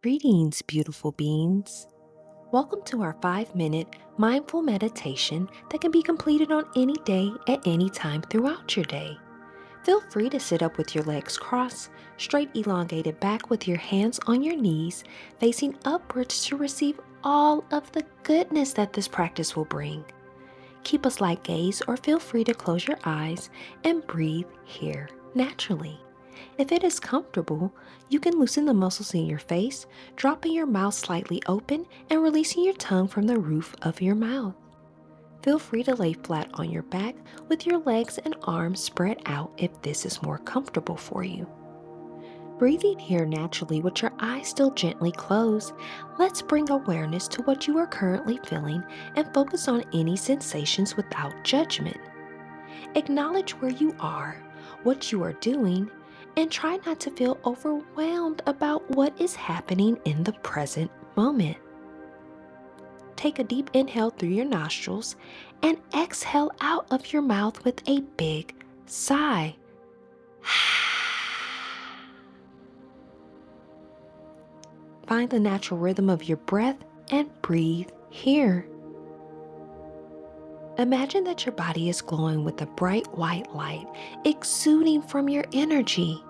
Greetings, beautiful beings. Welcome to our 5-minute mindful meditation that can be completed on any day at any time throughout your day. Feel free to sit up with your legs crossed, straight elongated back with your hands on your knees, facing upwards to receive all of the goodness that this practice will bring. Keep a slight gaze or feel free to close your eyes and breathe here naturally. If it is comfortable, you can loosen the muscles in your face, dropping your mouth slightly open and releasing your tongue from the roof of your mouth. Feel free to lay flat on your back with your legs and arms spread out if this is more comfortable for you. Breathing here naturally with your eyes still gently closed, let's bring awareness to what you are currently feeling and focus on any sensations without judgment. Acknowledge where you are, what you are doing, and try not to feel overwhelmed about what is happening in the present moment. Take a deep inhale through your nostrils and exhale out of your mouth with a big sigh. Find the natural rhythm of your breath and breathe here. Imagine that your body is glowing with a bright white light exuding from your energy.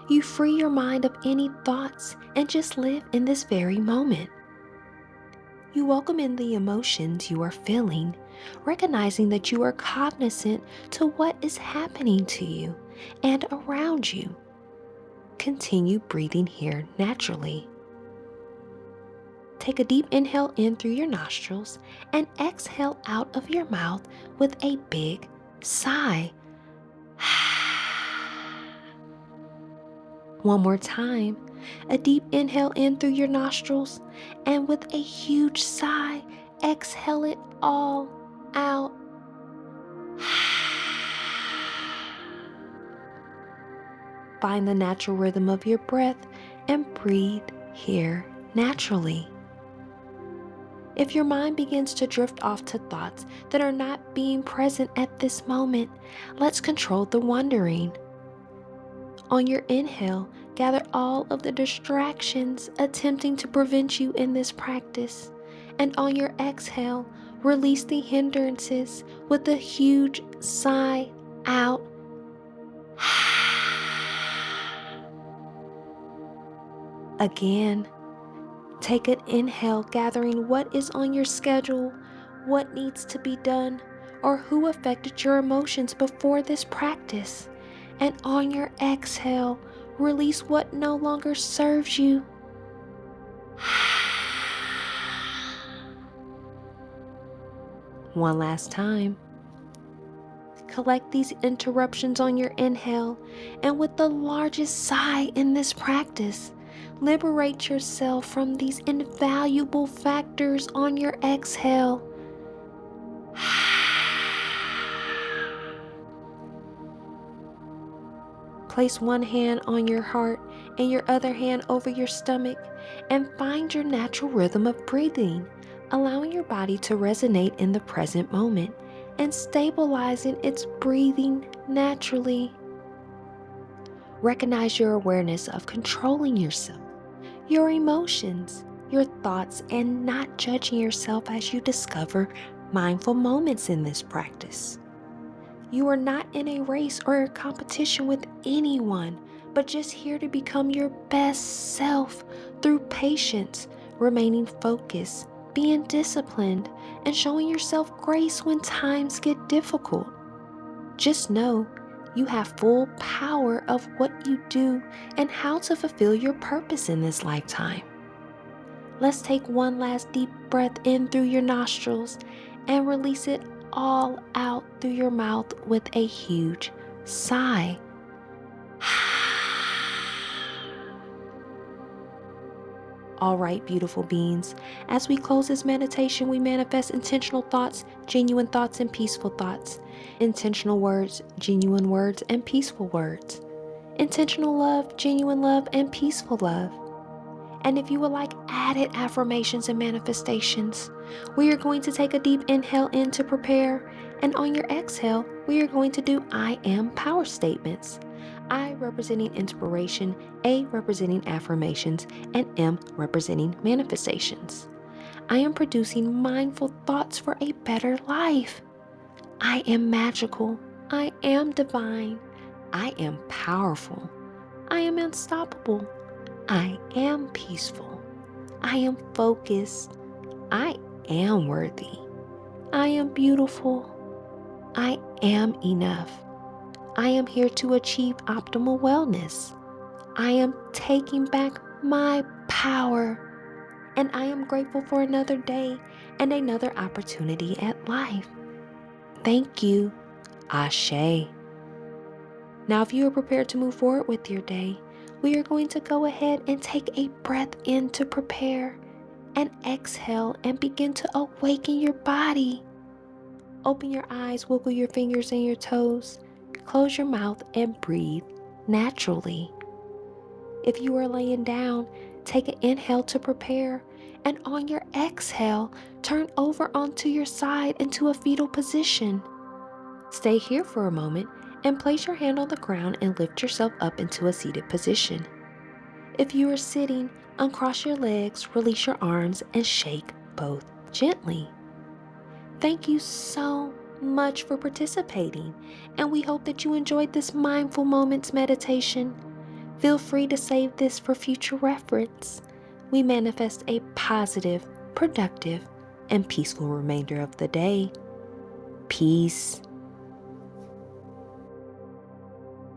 You free your mind of any thoughts and just live in this very moment. You welcome in the emotions you are feeling, recognizing that you are cognizant to what is happening to you and around you. Continue breathing here naturally. Take a deep inhale in through your nostrils and exhale out of your mouth with a big sigh. One more time, a deep inhale in through your nostrils, and with a huge sigh, exhale it all out. Find the natural rhythm of your breath and breathe here naturally. If your mind begins to drift off to thoughts that are not being present at this moment, let's control the wandering. On your inhale, gather all of the distractions attempting to prevent you in this practice. And on your exhale, release the hindrances with a huge sigh out. Again, take an inhale, gathering what is on your schedule, what needs to be done, or who affected your emotions before this practice. And on your exhale, release what no longer serves you. One last time. Collect these interruptions on your inhale, and with the largest sigh in this practice, liberate yourself from these invaluable factors on your exhale. Place one hand on your heart and your other hand over your stomach and find your natural rhythm of breathing, allowing your body to resonate in the present moment and stabilizing its breathing naturally. Recognize your awareness of controlling yourself, your emotions, your thoughts, and not judging yourself as you discover mindful moments in this practice. You are not in a race or a competition with anyone, but just here to become your best self through patience, remaining focused, being disciplined, and showing yourself grace when times get difficult. Just know you have full power of what you do and how to fulfill your purpose in this lifetime. Let's take one last deep breath in through your nostrils and release it all out through your mouth with a huge sigh. All right, beautiful beings, as we close this meditation, we manifest intentional thoughts, genuine thoughts, and peaceful thoughts. Intentional words, genuine words, and peaceful words. Intentional love, genuine love, and peaceful love. And if you would like added affirmations and manifestations, we are going to take a deep inhale in to prepare. And on your exhale, we are going to do I am power statements. I representing inspiration, A representing affirmations, and M representing manifestations. I am producing mindful thoughts for a better life. I am magical. I am divine. I am powerful. I am unstoppable. I am peaceful. I am focused. I am worthy. I am beautiful. I am enough. I am here to achieve optimal wellness. I am taking back my power. And I am grateful for another day and another opportunity at life. Thank you. Ashe. Now, if you are prepared to move forward with your day, we are going to go ahead and take a breath in to prepare and exhale and begin to awaken your body. Open your eyes, wiggle your fingers and your toes, close your mouth, and breathe naturally. If you are laying down, take an inhale to prepare, and on your exhale, turn over onto your side into a fetal position. Stay here for a moment and place your hand on the ground and lift yourself up into a seated position. If you are sitting, uncross your legs, release your arms, and shake both gently. Thank you so much for participating, and we hope that you enjoyed this Mindful Moments meditation. Feel free to save this for future reference. We manifest a positive, productive, and peaceful remainder of the day. Peace.